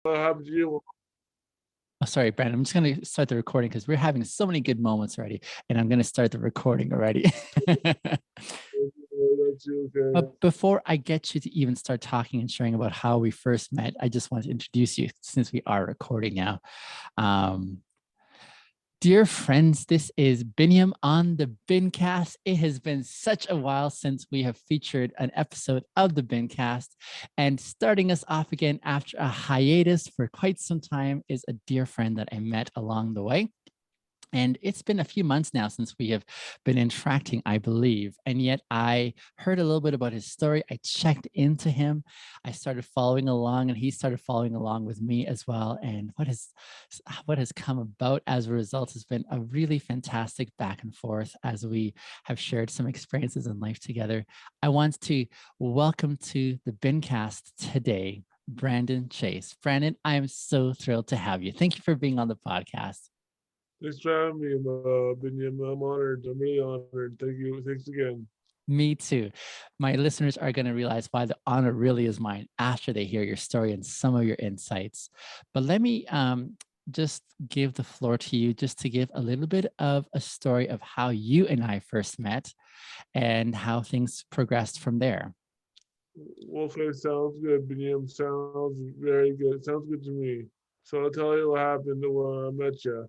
What happened to you? Oh, sorry, Brandon. I'm just going to start the recording because we're having so many good moments already, and I'm going to start the recording already. That's you, okay. But before I get you to even start talking and sharing about how we first met, I just want to introduce you since we are recording now. Um, Dear friends, this is Binyam on the Bincast. It has been such a while since we have featured an episode of the Bincast, and starting us off again after a hiatus for quite some time is a dear friend that I met along the way. And it's been a few months now since we have been interacting, I believe. And yet I heard a little bit about his story. I checked into him. I started following along, and he started following along with me as well. And what has come about as a result has been a really fantastic back and forth as we have shared some experiences in life together. I want to welcome to the Bincast today, Brandon Chase. Brandon, I am so thrilled to have you. Thank you for being on the podcast. Thanks for having me, Binyam. I'm honored. I'm really honored. Thank you. Thanks again. Me too. My listeners are going to realize why the honor really is mine after they hear your story and some of your insights. But let me just give the floor to you just to give a little bit of a story of how you and I first met and how things progressed from there. Okay, sounds good, Binyam. Sounds very good. Sounds good to me. So I'll tell you what happened when I met you.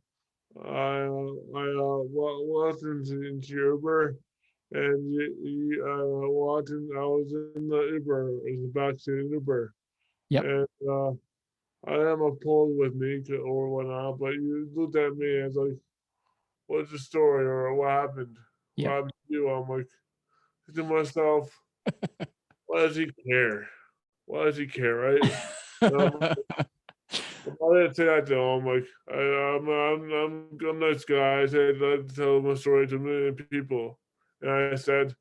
I walked into your Uber, and you walked in. I was in the Uber, in the backseat Uber, Yep. and I had my phone with me or whatnot. But you looked at me and was like, "What's the story?" or "What happened?" What Yep. happened to you? I'm like, to myself, "Why does he care? Why does he care?" Right? Um, I didn't say that to him. Like, I'm a nice guy. I said I'd like to tell my story to a million people, and I said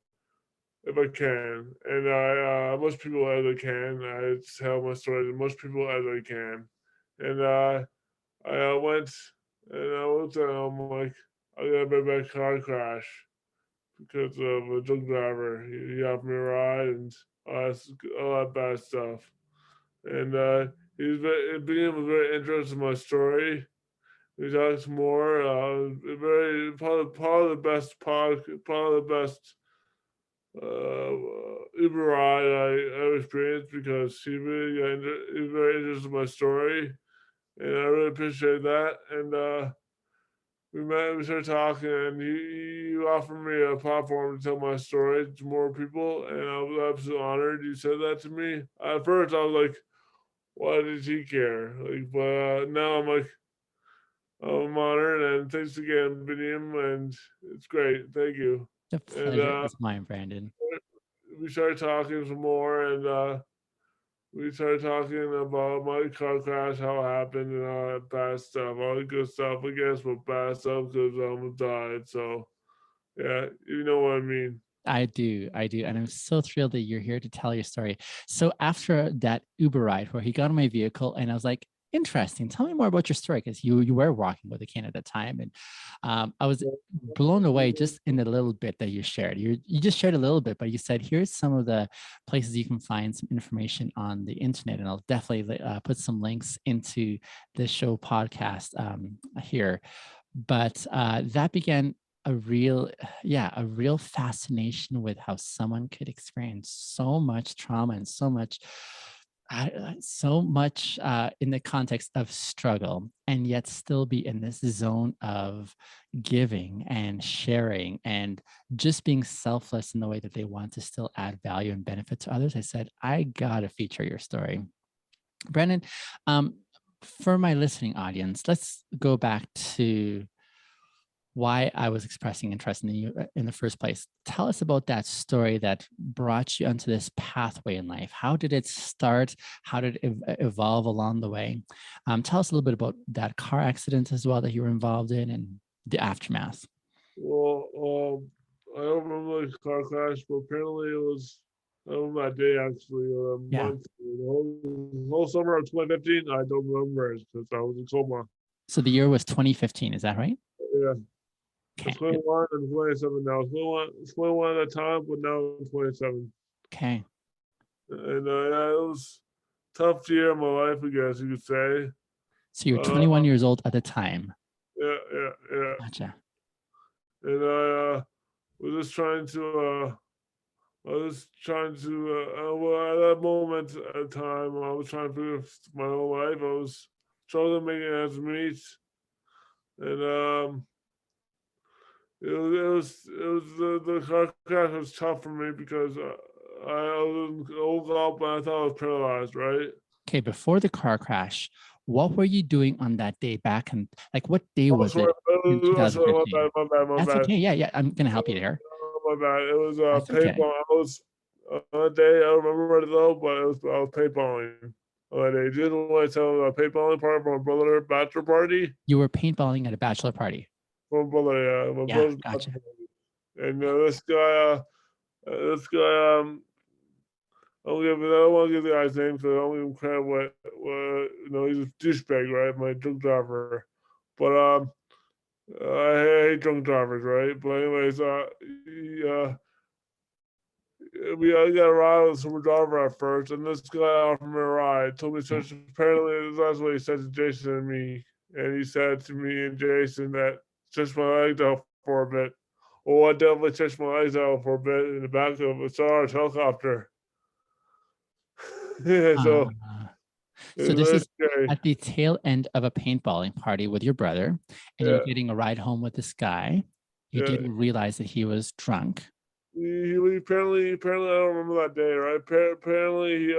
if I can, and most people as I can, I tell my story to most people as I can, and I went and I looked at him like I got a bad car crash because of a drunk driver. He offered me a ride and all that bad stuff. And it became very interested in my story. He talks more. Very part of the best part of the best Uber ride I ever experienced because he was very interested in my story, and I really appreciate that. And we met, we started talking, and you offered me a platform to tell my story to more people, and I was absolutely honored you said that to me. At first, I was like, "Why does he care?" Like, but now I'm like, "I'm honored, and thanks again, Biniam, and it's great. Thank you." The And pleasure is mine, Brandon. we started talking some more, and we started talking about my car crash, how it happened, and all that bad stuff, all the good stuff, I guess, but bad stuff because I almost died. So yeah, you know what I mean. I do. I do. And I'm so thrilled that you're here to tell your story. So after that Uber ride where he got in my vehicle and I was like, interesting. Tell me more about your story because you were walking with a cane at the time. And I was blown away just in the little bit that you shared. You just shared a little bit, but you said, here's some of the places you can find some information on the internet. And I'll definitely put some links into the show podcast here. But that began a real a real fascination with how someone could experience so much trauma and so much in the context of struggle and yet still be in this zone of giving and sharing and just being selfless in the way that they want to still add value and benefit to others. I said, I gotta feature your story. Brandon, um, for my listening audience, let's go back to why I was expressing interest in you in the first place. Tell us about that story that brought you onto this pathway in life. How did it start? How did it evolve along the way? Tell us a little bit about that car accident as well that you were involved in and the aftermath. Well, I don't remember the car crash, but apparently it was on that day actually, or a Yeah. month, the whole summer of 2015. I don't remember it because I was in coma. So the year was 2015. Is that right? Yeah, Okay. it's 21 and 27 now. 21 at the time, but now 27. Okay. And yeah, it was. tough year of my life, I guess you could say. So you're Uh, 21 years old at the time. yeah, yeah, yeah. Gotcha. And I was just trying to well, at that moment at time, I was trying to figure my whole life. I was trying to make it ends meet, and it was the car crash was tough for me because I was woke up and I thought I was paralyzed. Right? Okay, before the car crash, what were you doing on that day back and like what day Oh, was sorry, it in sorry, my 2015? bad, my bad, my That's bad. okay. Yeah, yeah. I'm gonna help you there. My bad. It was That's okay. paintball. I was on that day. I don't remember it though, but I was paintballing on that day. Didn't want to tell a paintballing party for my brother bachelor party. You were paintballing at a bachelor party. For my brother, yeah, my Yeah, brother's bachelor gotcha. party. And this guy, I don't want to give the guy's name because I don't give him credit. He's a douchebag, right? My drunk driver, but I hate drunk drivers, right? But anyways, he, I got a ride with some driver at first, and this guy offered me a ride. Told me Yeah. such. Apparently, that's what he said to Jason and me. And he said to me and Jason that stretch my legs out for a bit. Oh, I definitely stretched my legs out for a bit in the back of a Stars helicopter. Yeah, so Uh, it so was this very is scary. at the tail end of a paintballing party with your brother, and you're Yeah, getting a ride home with this guy. You yeah. didn't realize that he was drunk. He apparently I don't remember that day, right? Apparently he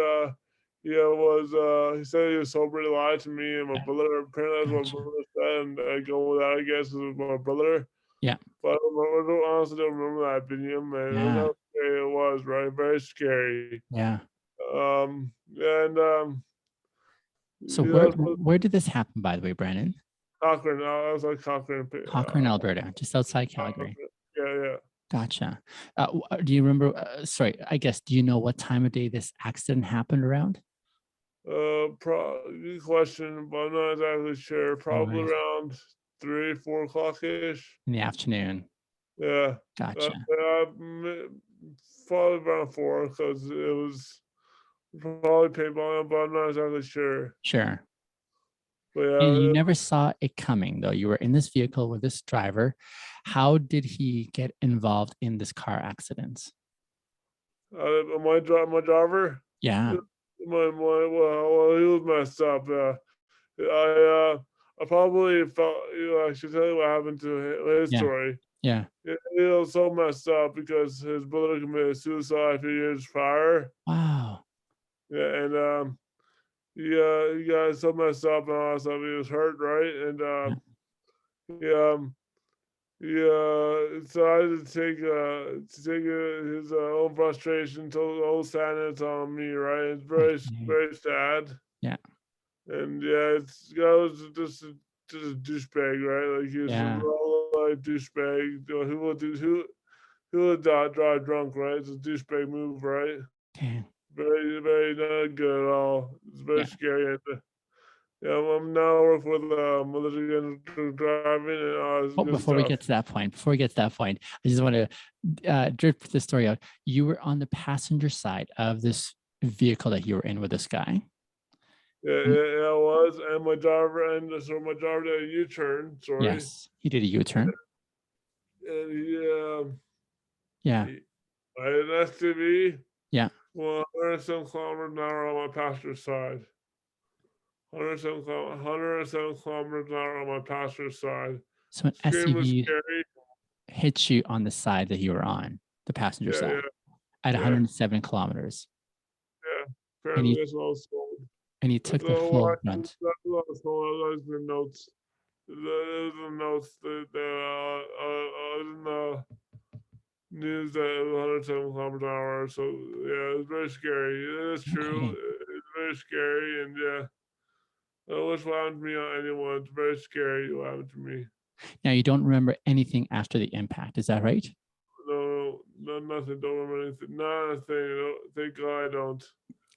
said he was sober. He lied to me and my Yeah, brother. Apparently that's what my gotcha. brother said, and I go with that. I guess is my brother. Yeah, But I honestly don't remember that opinion, man. That's yeah, how scary it was, right? Very scary. yeah. And So yeah, that's what where did this happen, by the way, Brandon? Cochrane. I was like Cochrane. Cochrane, Alberta, just outside Calgary. Yeah, yeah. Gotcha. Do you remember? Sorry, I guess. Do you know what time of day this accident happened around? Good question, but I'm not exactly sure. No Probably worries. around 3, 4 o'clock ish. In the afternoon. Yeah, Gotcha. probably around 4 because it was probably paintball, but I'm not exactly sure. Sure. But And you yeah, never saw it coming, though. You were in this vehicle with this driver. How did he get involved in this car accident? my driver, Yeah. uh, well, he was messed up. I I probably felt, I should tell you what happened to his Yeah. story. Yeah. He was so messed up because his brother committed suicide a few years prior. Wow. Yeah, and he got so messed up and all that stuff. He was hurt, right? And Yeah. he decided to take his own frustration, to own sadness on me, right? It's very Okay. very sad, Yeah. and yeah, it's guy was just a douchebag, right? Like he was a Yeah. real like douchebag. Who would drive drunk, right? It's a douchebag move, right? Okay. Very, very not good at all. It's very Yeah. scary. Yeah, I'm now work with military driving and all this Oh, good before we stuff. get to that point, I just want to drip the story out. You were on the passenger side of this vehicle that you were in with this guy. Yeah, And yeah, yeah, I was, and my driver did a U-turn. Sorry, yes, he did a U-turn. and Yeah. he I had an SUV, Yeah. 107 kilometers an hour on my passenger side. 107 kilometers an hour on my passenger side. So an Extremely SUV scary. hit you on the side that you were on, the passenger Yeah, side, yeah, at yeah, 107 kilometers. yeah. And Apparently he that's what I was told. took the full brunt. That's what I was told. I was in the notes. There's the notes that in the news that it was 107 kilometers an hour. So yeah, it's very scary. It is true. Okay. It's very scary, and yeah, I wish what happened to me on anyone. It's very scary what happened to me. Now you don't remember anything after the impact. Is that right? No, no, nothing. Don't remember anything. Nothing. No, thank God I don't.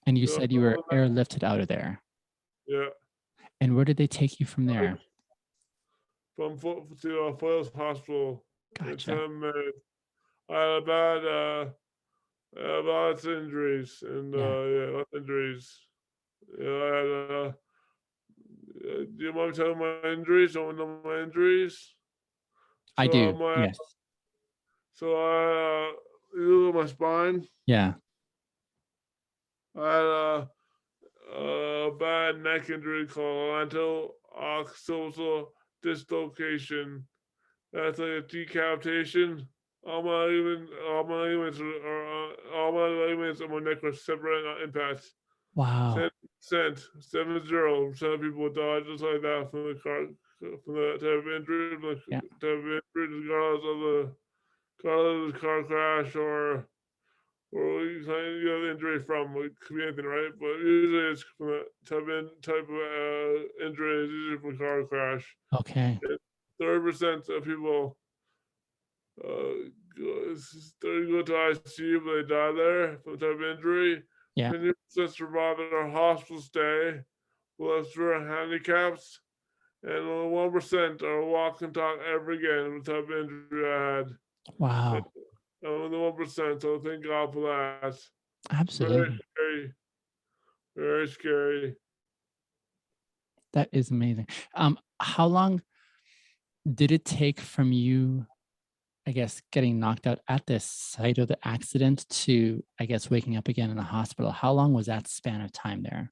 And you No, said you were airlifted out of there. yeah. And where did they take you from there? From to Foyle's Hospital in Gotcha. 10 minutes. I had bad lots of injuries and Yeah. yeah, lots of injuries. Do you mind me telling my injuries? Don't know my injuries. I So do. Yes. you look at my spine. Yeah. I had a bad neck injury called occipital dislocation. That's like a decapitation. All my ligaments on my neck were separated on impact. Wow. 70% of people die just like that from that type of injury, Yeah. regardless of the car crash or you have the injury from. It could be anything, right? But usually it's from that type of injury is usually from a car crash. Okay. 30% of people go to ICU, but they die there from the type of injury. Yeah. 50% survive in a hospital stay with severe handicaps, and only 1% are walk and talk ever again with the type of injury I had. Wow. Only 1%, so thank God for that. Very Absolutely. scary. Very scary. That is amazing. How long did it take from you, I guess, getting knocked out at the site of the accident to, I guess, waking up again in the hospital? How long was that span of time there?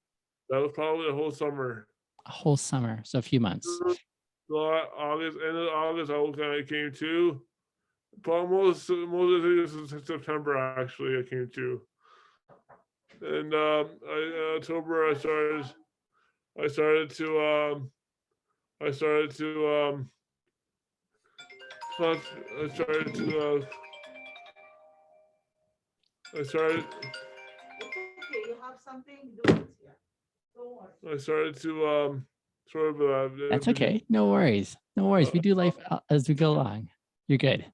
That was probably the whole summer. A whole summer, so a few months. July, August, end of August, I came to. Most of the things in September actually I came to. And October I started to I started to I started to I started It's okay. You have something, do it here. Don't worry. I started to sorry about that. That's okay. No worries. No worries. We do life as we go along. You're good.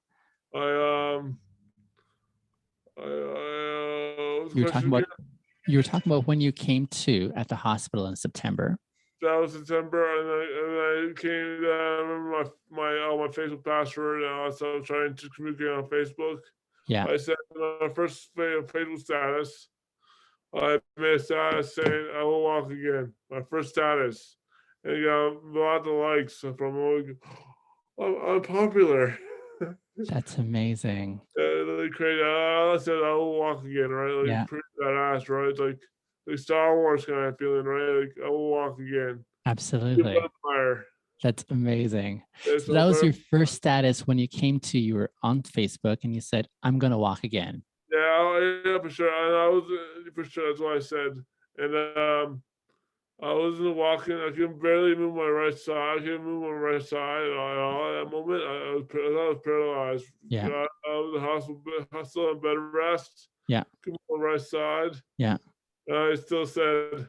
I what's the You were talking question again? about when you came to at the hospital in September. That was September, and I came. I remember my Facebook password, and also trying to communicate on Facebook. Yeah. I said my first Facebook status. I made a status saying I will walk again. My first status, and you got a lot of likes from. I'm popular. That's amazing. Like crazy. I said I will walk again, right? Like Yeah. pretty badass, right? Like Star Wars kind of feeling, right? Like I will walk again. Absolutely. Empire. That's amazing. Yeah, So that was very, your first status when you came to, you were on Facebook and you said, I'm going to walk again. yeah, for sure. And I was for sure. That's what I said. And I wasn't walking. I could barely move my right side. I couldn't move my right side at all. At that moment, I was paralyzed. Yeah. I was in the hospital on bed rest. Yeah. Couldn't move my right side. Yeah. And I still said,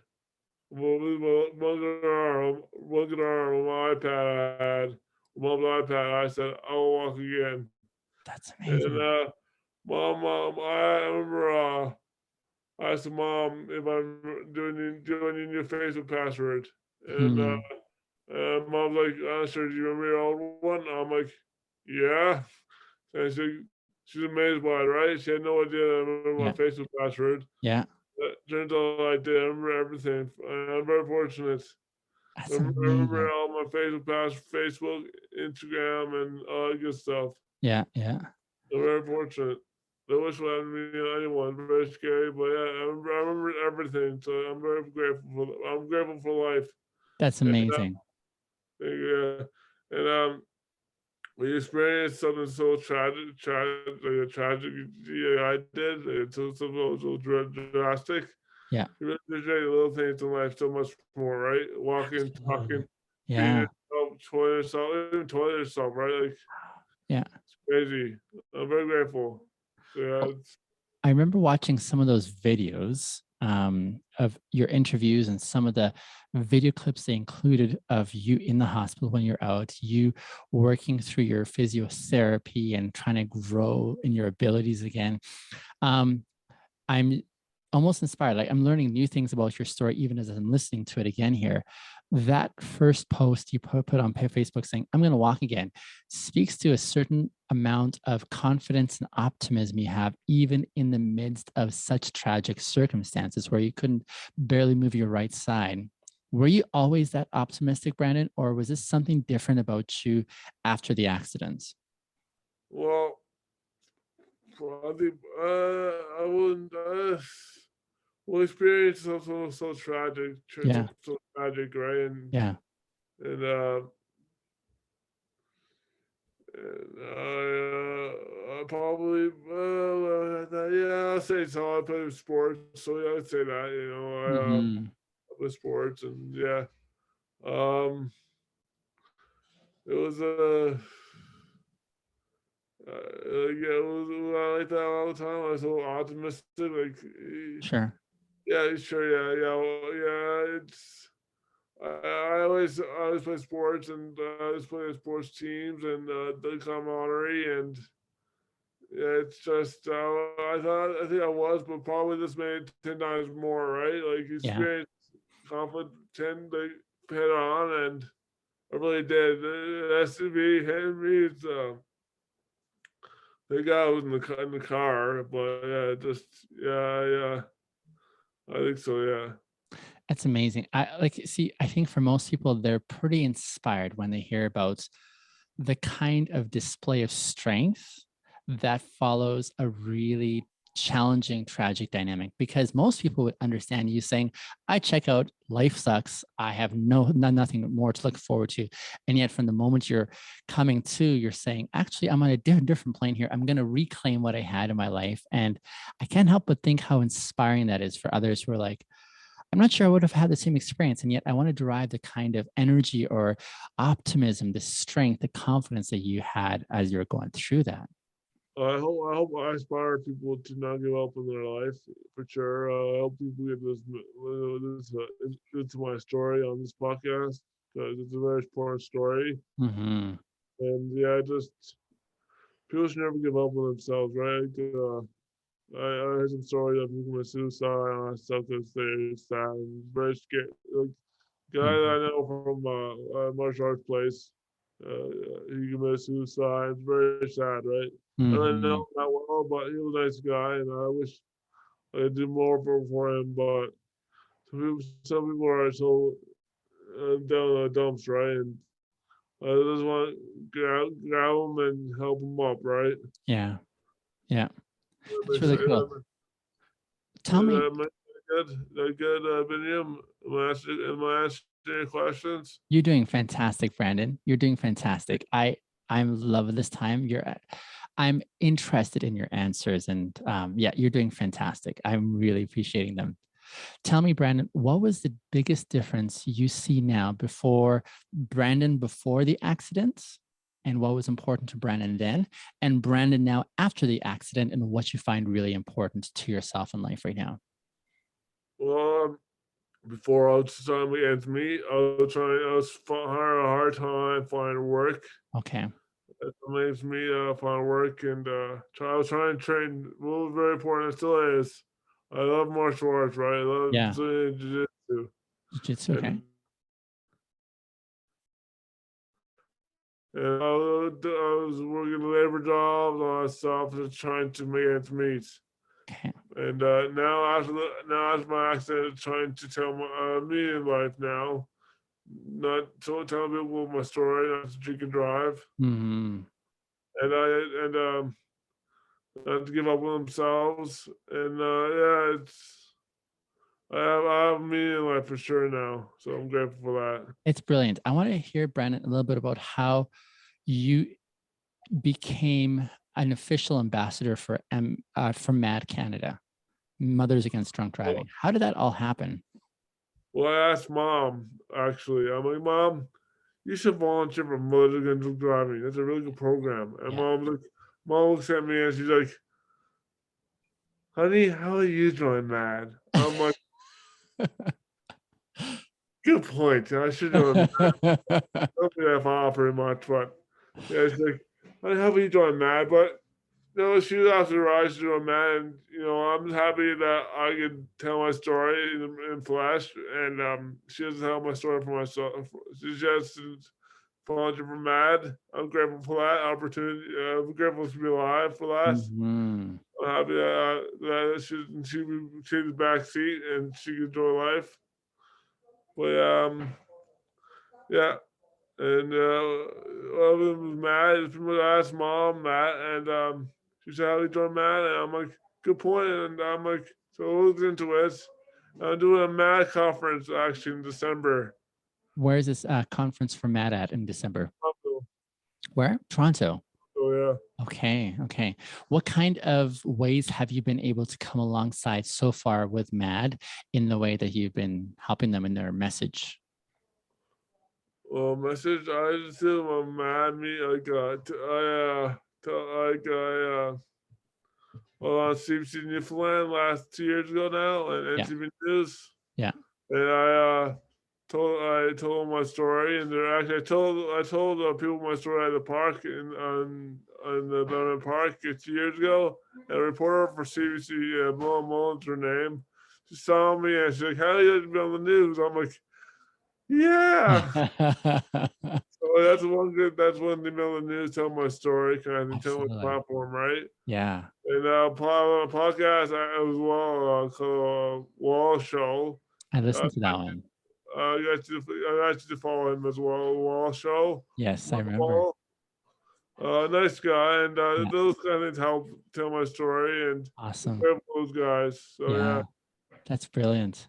well, one good arm on my iPad I had. On my iPad, I said, I will walk again. That's And amazing. mom, I remember I asked the mom if I'm doing your new Facebook password, and Hmm. mom's like, "Sure, do you remember your old one?" I'm like, "Yeah," and she's amazed by it, right? She had no idea that I remember my Yeah. Facebook password. Yeah. Turns out I did. I remember everything. I'm very fortunate. That's I remember amazing. all my Facebook, Instagram, and all that good stuff. Yeah. Yeah. I'm very fortunate. I wish it happened to me anyone. Very scary, but yeah, I remember everything. So I'm very grateful for. I'm grateful for life. That's And, amazing. yeah, and we experienced something so like a tragic. Yeah, I did. It's so drastic. Yeah. You really appreciate the little things in life so much more, right? Walking, talking, Absolutely. feeding Yeah. yourself, even toilet yourself, right? Like Yeah. it's crazy. I'm very grateful. So yeah, Well, I remember watching some of those videos of your interviews and some of the video clips they included of you in the hospital when you're out, you working through your physiotherapy and trying to grow in your abilities again. I'm almost inspired. Like I'm learning new things about your story, even as I'm listening to it again here. that first post you put on Facebook saying, I'm going to walk again, speaks to a certain amount of confidence and optimism you have, even in the midst of such tragic circumstances where you couldn't barely move your right side. Were you always that optimistic, Brandon, or was this something different about you after the accidents? Well, probably, I wouldn't, well, experience is so tragic, Yeah. so tragic, right? Yeah. And, I probably, yeah, I'll say so. I play sports, so yeah, I'd say that, Hmm. I play sports, and yeah, um, it was yeah, it was, I like that all the time. I was so optimistic, like, Sure. yeah, sure, yeah, well, yeah, I always play sports, and I always play sports teams, and the camaraderie, and yeah, it's just I think I was, but probably this made 10 times more, right? Like Yeah. experience conflict 10 like head on, and I really did. That's to be hit me. It's the guy was in the car, but yeah, just yeah, I think so. Yeah. That's amazing. I think for most people, they're pretty inspired when they hear about the kind of display of strength that follows a really challenging, tragic dynamic. Because most people would understand you saying, I check out, life sucks. I have nothing more to look forward to. And yet, from the moment you're coming to, you're saying, actually, I'm on a different plane here. I'm going to reclaim what I had in my life. And I can't help but think how inspiring that is for others who are like, I'm not sure I would have had the same experience. And yet I want to derive the kind of energy or optimism, the strength, the confidence that you had as you're going through that. I hope I inspire people to not give up in their life for sure. I hope people get into my story on this podcast because it's a very important story. Hmm. And yeah, just people should never give up on themselves, right? I heard some stories of people commit suicide and stuff that's very sad and very scary. Like, guy that Hmm. I know from martial arts place, he committed suicide. It's very sad, right? I don't know Hmm. him that well, but he was a nice guy, and I wish I could do more for him. But some people are so down in the dumps, right? And I just want to grab him and help him up, right? Yeah. Yeah. That It's makes really cool. Tell me, that makes good. That good, Biniam. Am I answering your questions? you're doing fantastic, Brandon. You're doing fantastic. I'm loving this time. I'm interested in your answers, and yeah, you're doing fantastic. I'm really appreciating them. Tell me, Brandon, what was the biggest difference you see now before the accident, and what was important to Brandon then, and Brandon now after the accident, and what you find really important to yourself in life right now? Well, before I was trying to get ends meet, I was having a hard time finding work. Okay. It makes me find work, and I was trying to train. What was very important, it still is. I love martial arts, right? I love Yeah. doing jiu-jitsu. Jiu-jitsu. Okay. And I was working labor jobs, all that stuff, just trying to make ends meet. Okay. And now after my accident, trying to tell me in life now, not telling people my story, not to drink and drive, Hmm. and not to give up on themselves, and yeah, I have meaning in life for sure now, so I'm grateful for that. It's brilliant. I want to hear, Brandon, a little bit about how you became an official ambassador for MAD Canada, Mothers Against Drunk Well, Driving. How did that all happen? well, I asked mom actually. I'm like, Mom, you should volunteer for Mothers Against Drunk Driving. That's a really good program. And Yeah. Mom looks at me and she's like, Honey, how are you doing, Mad? I'm like, good point. I should know that. Don't be that far pretty much, but yeah, she's like, Honey, how are you doing, Mad? But no, she was after rise to a man. I'm happy that I can tell my story in flesh, and she doesn't tell my story for myself. She just volunteer for Mad. I'm grateful for that opportunity. I'm grateful to be alive for that. Mhm. I'm happy that she take the back seat and she can enjoy life. But yeah. And I was mad. I asked mom that, and she said, "How do you join mad?" And I'm like, "Good point." And I'm like, "So I looked into it. I'm doing a mad conference actually in December. Where is this conference for Matt at in December? So, Where? Toronto. yeah. Okay. Okay. What kind of ways have you been able to come alongside so far with MAD in the way that you've been helping them in their message? Well, message. I just did my mad me like well, on CBC Newfoundland last 2 years ago now, and Yeah. NTV News. Yeah. And I told my story, and they're actually I told people my story at the park on the Belmont Park 2 years ago. And a reporter for CBC, Mullen's her name. She saw me and she's like, "How do you be on the news?" I'm like, "Yeah." So that's one good. That's one thing on the news. Tell my story, kind of thing. Tell my Absolutely. platform, right? Yeah. And podcast as well called Wall Show. I Uh, listened to that one. I got you to follow him as well. Wall Show, Yes, I Mark remember. Wall, nice guy, and Yeah. those kind of things help tell my story, and I'm Awesome. grateful for those guys. So yeah, Yeah. That's brilliant.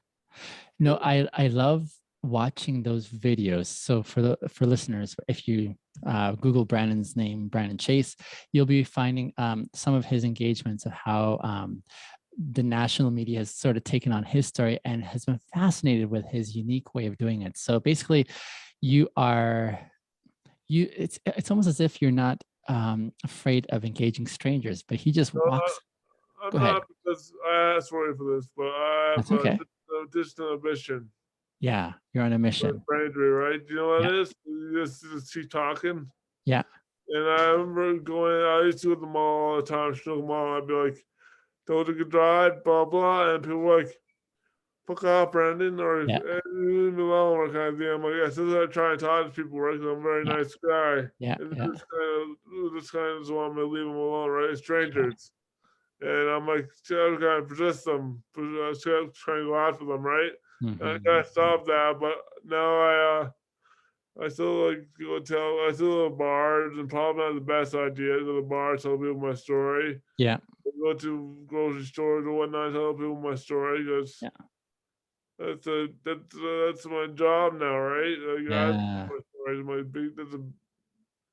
No, I love watching those videos. So for listeners, if you Google Brandon's name, Brandon Chase, you'll be finding some of his engagements of how the national media has sort of taken on his story and has been fascinated with his unique way of doing it. So basically, you are it's almost as if you're not afraid of engaging strangers, but he just no, walks. I'm Go ahead. not because I asked for this, but I have That's okay. a distant ambition. Yeah, you're on a mission. Bravery, right? Do you know what Yeah. it is? You just keep talking. Yeah. And I remember I used to go to the mall all the time, Snook Mall. I'd be like, told you could drive, blah, blah. And people were like, fuck off, Brandon, or Yeah. leave me alone, or kind of thing. I'm like, I still gotta try and talk to people, right? Because I'm a very Yeah. nice guy. Yeah. And Yeah. this kind of is why I'm gonna leave them alone, right? Yeah. Strangers. And I'm like, still kind of resist them, still trying to go after them, right? And I Mhm. gotta stop that, but now I still like to go I still go to bars, and probably not the best idea to go to bars, tell people my story. Yeah. Go to grocery stores or whatnot, tell people my story because Yeah. that's my job now, right? Like that's Yeah. my story. My big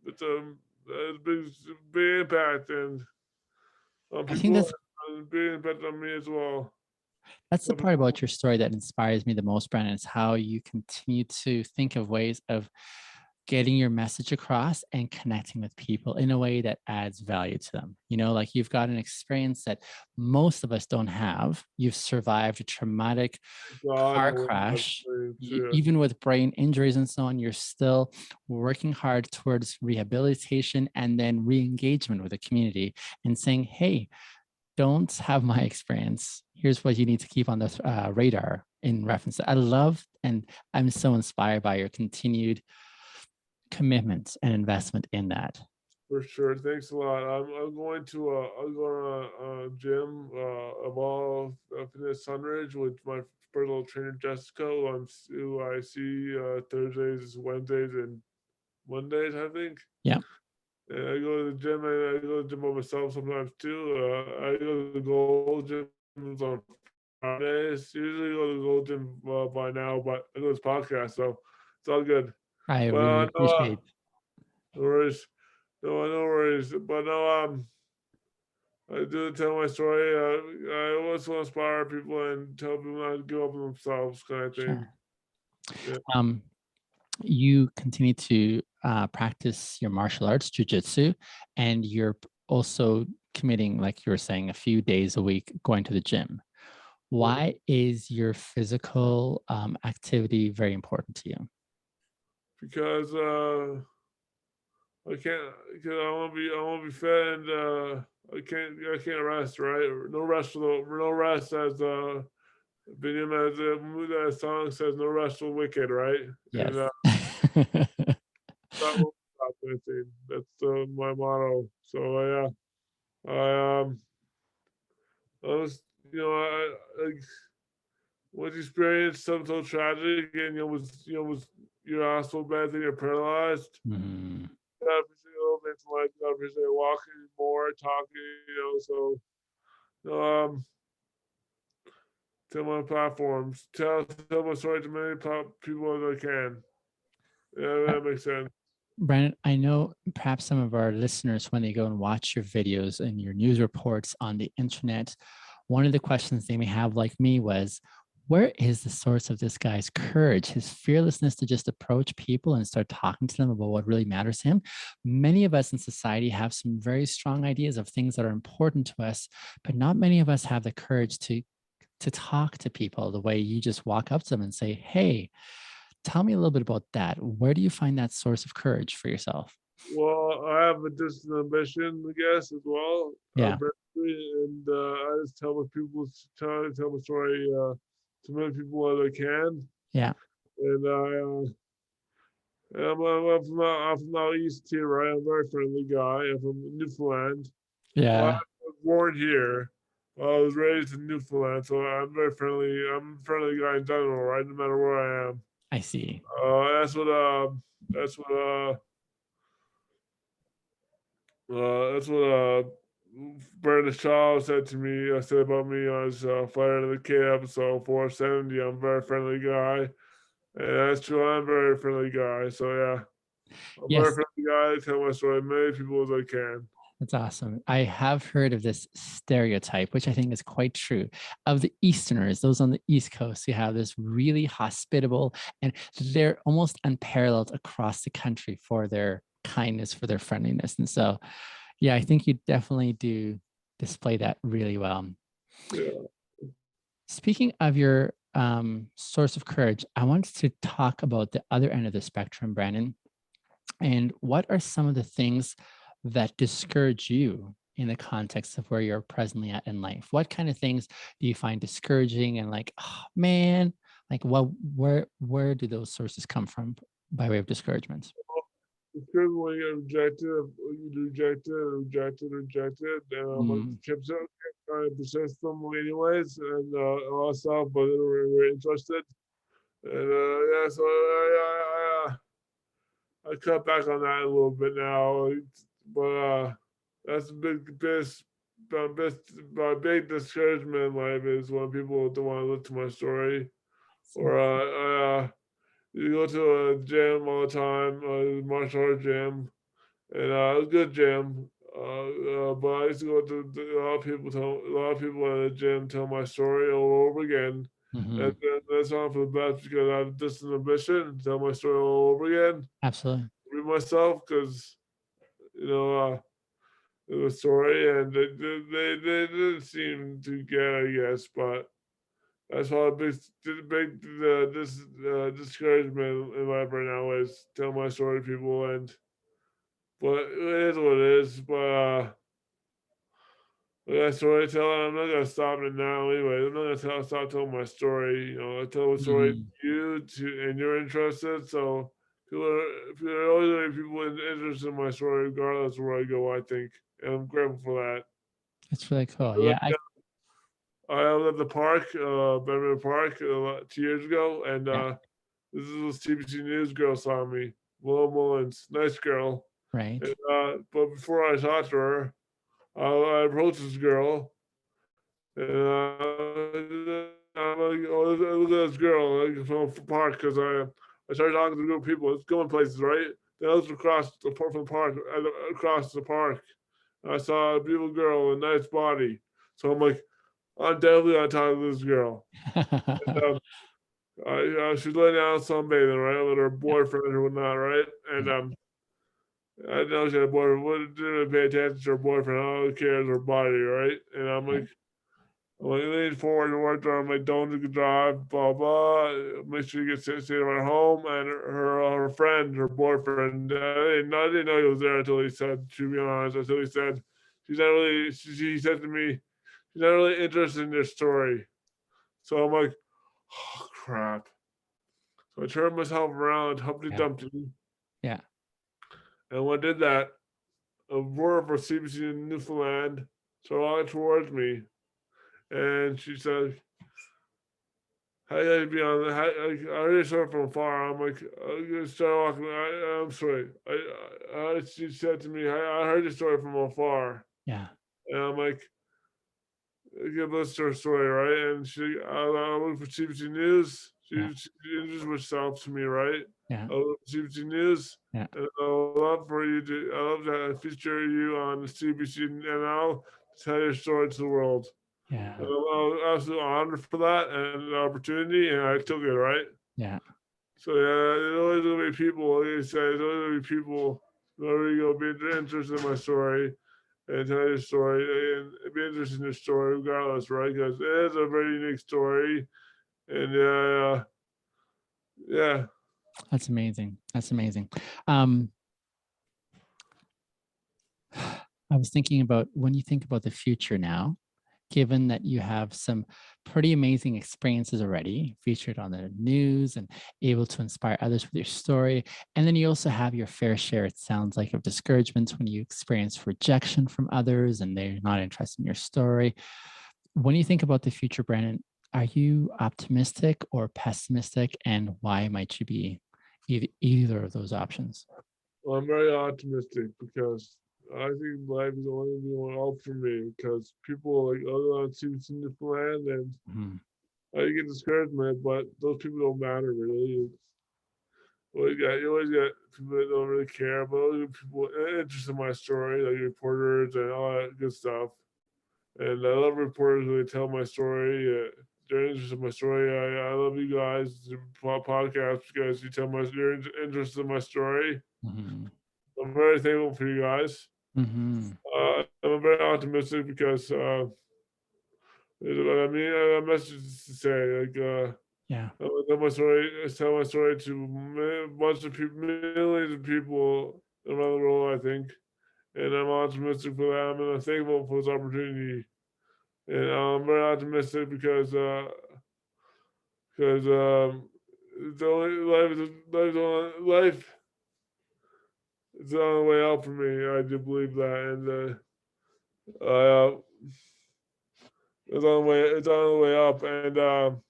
it's a big impact and on I think people that's and big impact on me as well. that's the So part people, about your story that inspires me the most, Brandon, is how you continue to think of ways of getting your message across and connecting with people in a way that adds value to them. Like you've got an experience that most of us don't have. You've survived a traumatic God car knows crash, too. even with brain injuries and so on. You're still working hard towards rehabilitation and then re-engagement with the community and saying, hey, don't have my experience. Here's what you need to keep on the radar in reference to. I love and I'm so inspired by your continued commitment and investment in that. For sure. Thanks a lot. I'm going to a gym of all Fitness Sunridge with my personal trainer Jessica, who I see Thursdays, Wednesdays, and Mondays, I think. Yeah. And I go to the gym and I go to the gym by myself sometimes too. I go to the Gold Gyms on Fridays. Usually go to the Gold Gym by now, but I go to this podcast, so it's all good. I But really no, appreciate. no worries. No worries. But no, I do tell my story. I always want to inspire people and tell people not to give up on themselves, kind of thing. Sure. Yeah. You continue to practice your martial arts, jujitsu, and you're also committing, like you were saying, a few days a week going to the gym. Why is your physical activity very important to you? Because I can't. Because I want to be fit, and I can't rest, right? No rest no rest as Binyam as that song says, no rest for the wicked, right? And Yes. that will stop dancing. That's my motto. So I was I was experienced something so tragic, and was you're also bad that you're paralyzed. Mhm. Every single bit like every single walking more, talking, so to my platforms, tell my story to many people as I can. Yeah, Uh, that makes sense. Brandon, I know perhaps some of our listeners, when they go and watch your videos and your news reports on the internet, one of the questions they may have, like me, was where is the source of this guy's courage, his fearlessness to just approach people and start talking to them about what really matters to him? Many of us in society have some very strong ideas of things that are important to us, but not many of us have the courage to talk to people the way you just walk up to them and say, hey, tell me a little bit about that. Where do you find that source of courage for yourself? Well, I have a distant ambition, I guess, as well. Yeah. Apparently, and I just try to tell my story to many people as I can. Yeah. And I'm from out east here, right? I'm a very friendly guy. I'm from Newfoundland. Well, I Yeah. was born here. I was raised in Newfoundland, so I'm very friendly. I'm a friendly guy in general, right? No matter where I am. I see. That's what that's what Brandon Shaw said to me. I said about me on his Fire of the Kid episode 470. I'm a very friendly guy, and that's true. I'm a very friendly guy. So yeah, I'm a very Yes, friendly guy. I tell my story to many people as I can. that's awesome. I have heard of this stereotype, which I think is quite true, of the Easterners, those on the East Coast who have this really hospitable, and they're almost unparalleled across the country for their kindness, for their friendliness. And so, yeah, I think you definitely do display that really well. Yeah. Speaking of your source of courage, I wanted to talk about the other end of the spectrum, Brandon. And what are some of the things that discourage you in the context of where you're presently at in life? What kind of things do you find discouraging and like, oh man, like what where do those sources come from by way of discouragement? It's good when you rejected, and like Mm, chips out, trying to persist them anyways, and all that stuff, but they were interested. And yeah, so I cut back on that a little bit now, but that's a big, my big discouragement in life is when people don't want to listen to my story, so- or you go to a gym all the time, martial arts gym, and it was a good gym. But I used to go to a lot of people at the gym tell my story all over again. And mhm, that's not for the best because I have this ambition to tell my story all over again, absolutely. read myself because you know the story, and they didn't seem to get, I guess, but that's why this discouragement in life right now is tell my story to people, and but it is what it is. But like storytelling, I'm not gonna stop it now anyway. I'm not gonna stop telling my story. I tell a story Mhm. to you and you're interested. So if you're always gonna be people interested in my story, regardless of where I go, I think, and I'm grateful for that. It's really cool. Like, Yeah, I I was at the park, Bedford Park, 2 years ago, and yeah, this is CBC News girl saw me, Willow Mullins, nice girl. right. And, but before I talked to her, I approached this girl, and I'm like, "Oh, look at this girl like, from the park," because I started talking to a group of people. It's going places, right? Then I looked across the park from the park, across the park. And I saw a beautiful girl, with a nice body. So I'm like, I'm definitely gonna talk to this girl. She's laying down sunbathing, right, with her Yeah, boyfriend or whatnot, right? And yeah, I know she had a boyfriend. What didn't pay attention to her boyfriend? All I care is her body, right? And right. I'm like, lean forward and work on my don't drink and drive, blah blah. Make sure you get stay at home. And her friend, her boyfriend, I didn't know he was there until he said. To be honest, until he said she's not really. She said to me, she's not really interested in your story. So I'm like, oh crap. So I turned myself around, Humpty Yeah. Dumpty, Yeah. and when I did that, a roar for CBC in Newfoundland started towards me, and she said, "How you guys be on? I already saw it from afar." I'm like, "I'm gonna start walking." I'm sorry. She said to me, "I heard your story from afar," Yeah. and I'm like, "Give us her story, right?" And I look for CBC News. Yeah. She introduced herself to me, right? Yeah. I look for CBC News, Yeah. and I love for you to. I love to feature you on the CBC, and I'll tell your story to the world. Yeah. And I'm absolutely honored for that and the opportunity, and I took it, right? Yeah. So yeah, there's always gonna be people, like you said, there's always gonna be people that are gonna be interested in my story and tell your story and be interested in your story regardless, right? Because it is a very unique story, and yeah. That's amazing. That's amazing. Um, I was thinking about when you think about the future now, given that you have some pretty amazing experiences already featured on the news and able to inspire others with your story. And then you also have your fair share, it sounds like, of discouragements when you experience rejection from others and they're not interested in your story. When you think about the future, Brandon, are you optimistic or pessimistic? And why might you be either of those options? Well, I'm very optimistic because I think life is only going up for me because people like other on CBC Newfoundland and Mhm. I get discouragement, but those people don't matter really. You always got people that don't really care, but other people interested in my story, like reporters and all that good stuff. And I love reporters when they tell my story. They're interested in my story. I love you guys, the podcast, because you're interested in my story. Mhm. I'm very thankful for you guys. Mhm. I'm very optimistic because I mean, I have a message to say. Like, Yeah. I tell my story to a bunch of people, millions of people around the world, I think. And I'm optimistic for them, and I'm thankful for this opportunity. And I'm very optimistic because the only life is on the way out for me. I do believe that, and it's on the way up, and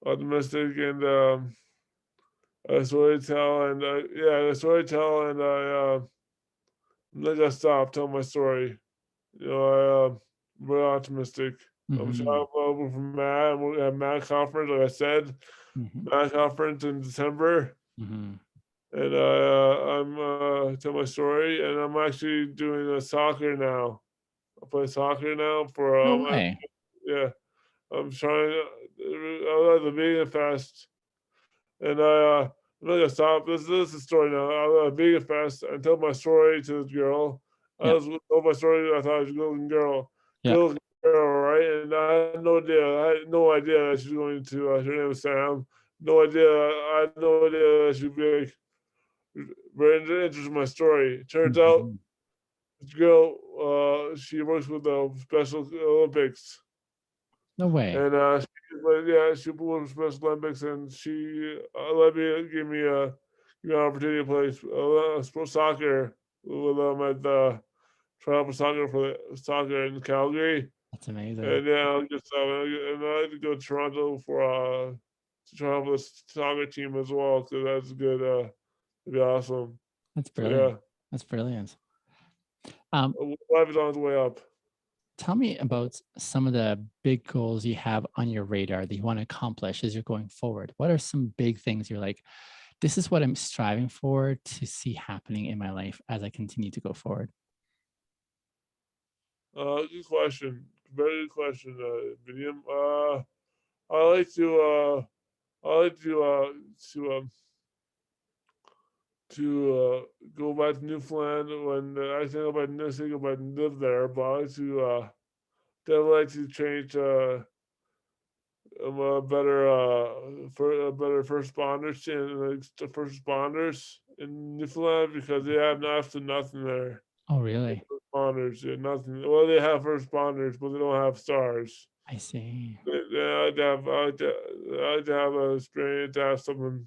optimistic and storytell, and storytell, and I'm not gonna stop telling my story. I'm very optimistic. I'm Mhm. traveling from Matt. We have Matt conference, like I said, Mhm. Matt conference in December, Mhm. and I'm tell my story, and I'm actually doing soccer now. I play soccer now for No way. yeah. I'm trying. I was at the Vegan Fest, and I'm not gonna stop. This is the story now. I was at a Vegan Fest and told my story to this girl. I Yeah. was told my story. I thought it was a Yeah. good looking girl, right? And I had no idea. I had no idea that she was going to. Her name was Sam. No idea. I had no idea that she'd be like very interested in my story. Turns out, Mhm. this girl, she works with the Special Olympics. No way. And she blew Special Olympics, and she let me give me an opportunity to play sports soccer with at the try for soccer for the soccer in Calgary. That's amazing. And yeah, I like to go to Toronto for to try for the soccer team as well because that's good. It'd be awesome. That's So brilliant. yeah, That's brilliant. Um, life is on its way up. Tell me about some of the big goals you have on your radar that you want to accomplish as you're going forward. What are some big things you're like, this is what I'm striving for to see happening in my life as I continue to go forward? Good question. Very good question, William. I like to I like to go back to Newfoundland when I think about live there, but I like to definitely like to change a better for a better first responders and like the first responders in Newfoundland because they have next to nothing there. Oh, really? responders. Yeah, nothing. Well, they have first responders, but they don't have stars. I see. I'd like to have an experience to have someone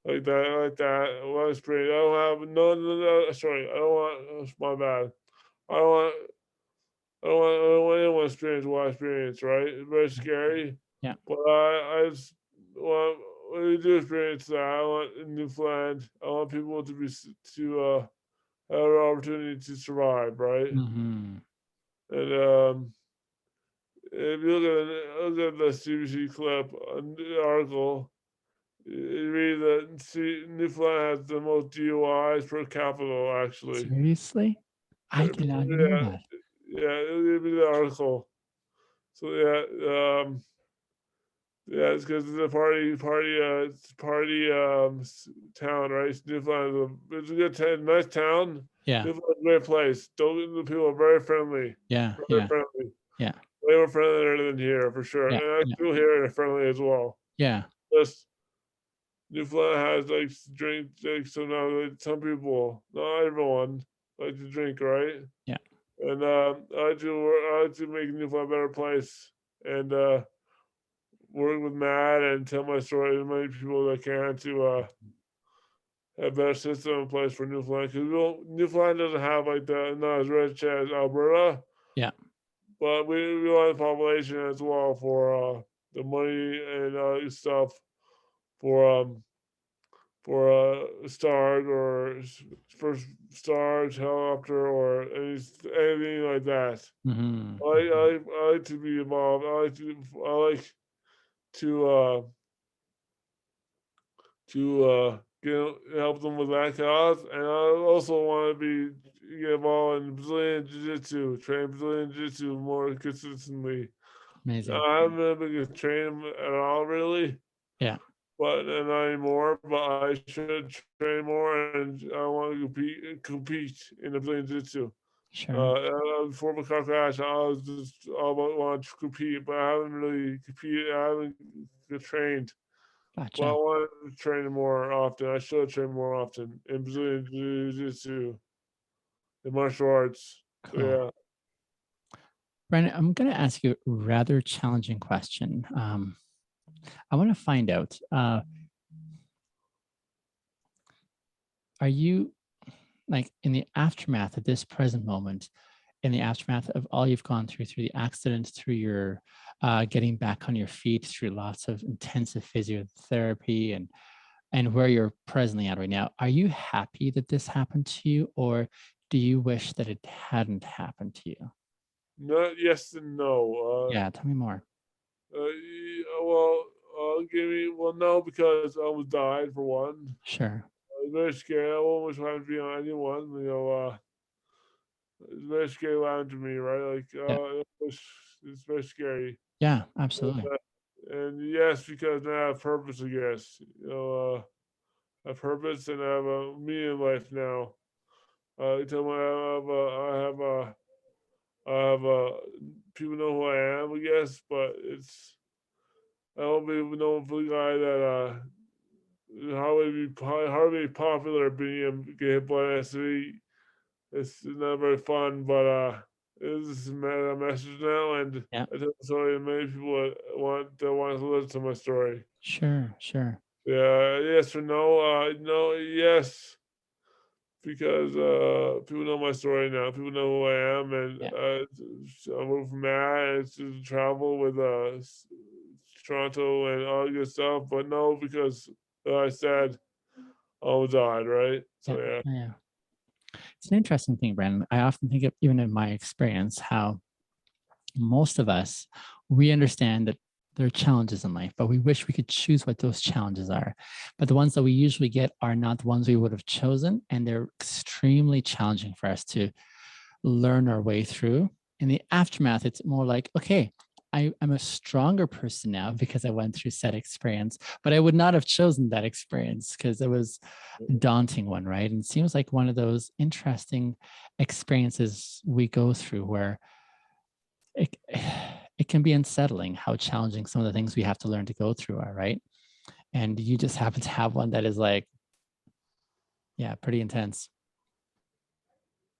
like that, like that. Well, experience. I don't have no. Sorry, I don't want. That's my bad. I don't want. I don't want anyone to experience what I experienced. Right? It's very scary. Yeah. But I just want when you do experience that. I want in Newfoundland. I want people to be have an opportunity to survive. Right? Mm-hmm. And if you look at the CBC clip, the article, you read that Newfoundland has the most DUIs per capita, actually. Seriously? I did not know Yeah, that. yeah, it'll be the article. So yeah, it's because it's a town, right? Newfoundland it's a good town, nice town. Yeah. Newfoundland's a great place. The people are very friendly, Yeah. very Yeah. friendly. Yeah. Way more friendlier than here, for sure. Yeah. And Yeah. people here are friendly as well. Yeah. Just Newfoundland has like drink, like some people, not everyone, like to drink, right? Yeah. And I like to make Newfoundland a better place, and work with Matt and tell my story to as many people that can to have a better system in place for Newfoundland. Because Newfoundland doesn't have like not as rich as Alberta, Yeah. but we want the population as well for the money and stuff for Starg or first Stars helicopter or anything like that. Mm-hmm. I like to be involved. I like to help them with that cause, and I also want to get involved in Brazilian Jiu-Jitsu, train Brazilian Jiu-Jitsu more consistently. Amazing. I haven't been able to train at all, really. Yeah. But not anymore. But I should train more, and I want to compete in the Brazilian Jiu-Jitsu. Sure. Before my car crash, I was just all about wanting to compete, but I haven't really competed. I haven't trained. But I Gotcha. want to train more often. I should train more often in Brazilian Jiu-Jitsu, in martial arts. So Cool. yeah. Brandon, I'm going to ask you a rather challenging question. I want to find out, are you like in the aftermath of this present moment, in the aftermath of all you've gone through the accident, through your getting back on your feet, through lots of intensive physiotherapy and where you're presently at right now, are you happy that this happened to you, or do you wish that it hadn't happened to you? Not yes and no. Yeah, tell me more. Well, no, because I almost died for one. Sure. I was very scared. I almost wanted to be on anyone. It's very scary what happened to me, right? Like, Yeah. it's very scary. Yeah, absolutely. And yes, because now I have purpose, I guess. I have purpose and I have a meaning in life now. I tell me I have a, people know who I am, I guess, but I don't be known for the guy that hardly popular being get hit by an SUV. It's not very fun, but it's just a message now, and Yeah. I tell the story to many people that want to listen to my story. Sure. Sure. Yeah, yes or no? No, yes, because people know my story now. People know who I am, and Yeah. I moved from Matt and to travel with Toronto and all good stuff. But no, because I said I almost died, right? So Yeah. yeah. Yeah. It's an interesting thing, Brandon. I often think of, even in my experience, how most of us, we understand that there are challenges in life, but we wish we could choose what those challenges are. But the ones that we usually get are not the ones we would have chosen, and they're extremely challenging for us to learn our way through. In the aftermath, it's more like, okay, I'm a stronger person now because I went through said experience, but I would not have chosen that experience because it was a daunting one, right? And it seems like one of those interesting experiences we go through where it, it can be unsettling how challenging some of the things we have to learn to go through are, right? And you just happen to have one that is like, yeah, pretty intense.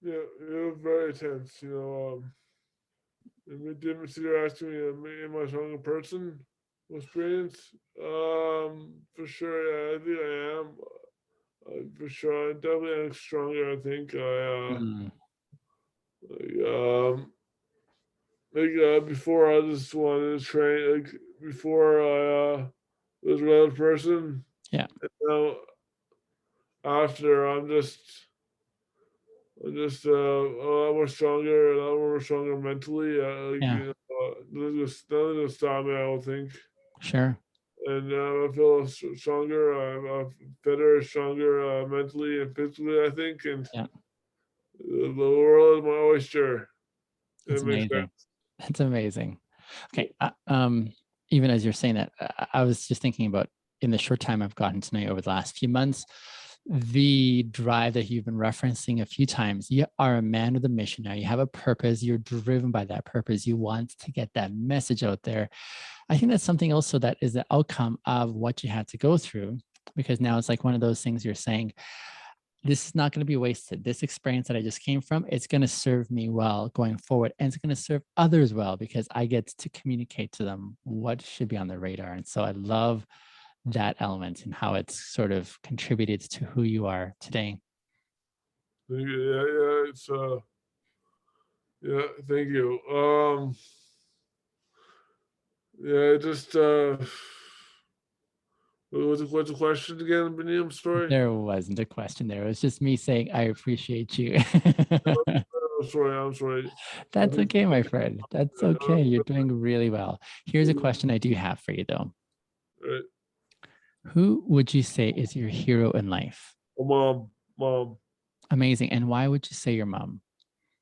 Yeah, it was very intense. And you're asking me, am I a stronger person? Experience? For sure, yeah, I think I am. For sure, I definitely am stronger. I think Mm, like, before I just wanted to train. Like before I was a regular person. yeah, And now after I'm just a lot more stronger mentally. Like yeah, nothing to stop me. I don't think. sure. And I feel stronger. I'm better, stronger mentally and physically. I think, and Yeah, the world is my oyster. that's It makes amazing. sense. That's amazing. Okay. Even as you're saying that, I was just thinking about in the short time I've gotten to know you over the last few months, the drive that you've been referencing a few times. You are a man with a mission now. You have a purpose. You're driven by that purpose. You want to get that message out there. I think that's something also that is the outcome of what you had to go through, because now it's like one of those things you're saying, this is not going to be wasted. This experience that I just came from, it's going to serve me well going forward. And it's going to serve others well because I get to communicate to them what should be on their radar. And so I love that element and how it's sort of contributed to who you are today. Yeah, yeah, it's yeah. Thank you. Yeah, just what's the question again, Benny? I'm sorry. There wasn't a question there. It was just me saying, I appreciate you. I'm sorry. I'm sorry. I That's think okay, my friend. That's okay. You're doing really well. Here's a question I do have for you, though. right. Who would you say is your hero in life? My mom. Amazing. And why would you say your mom?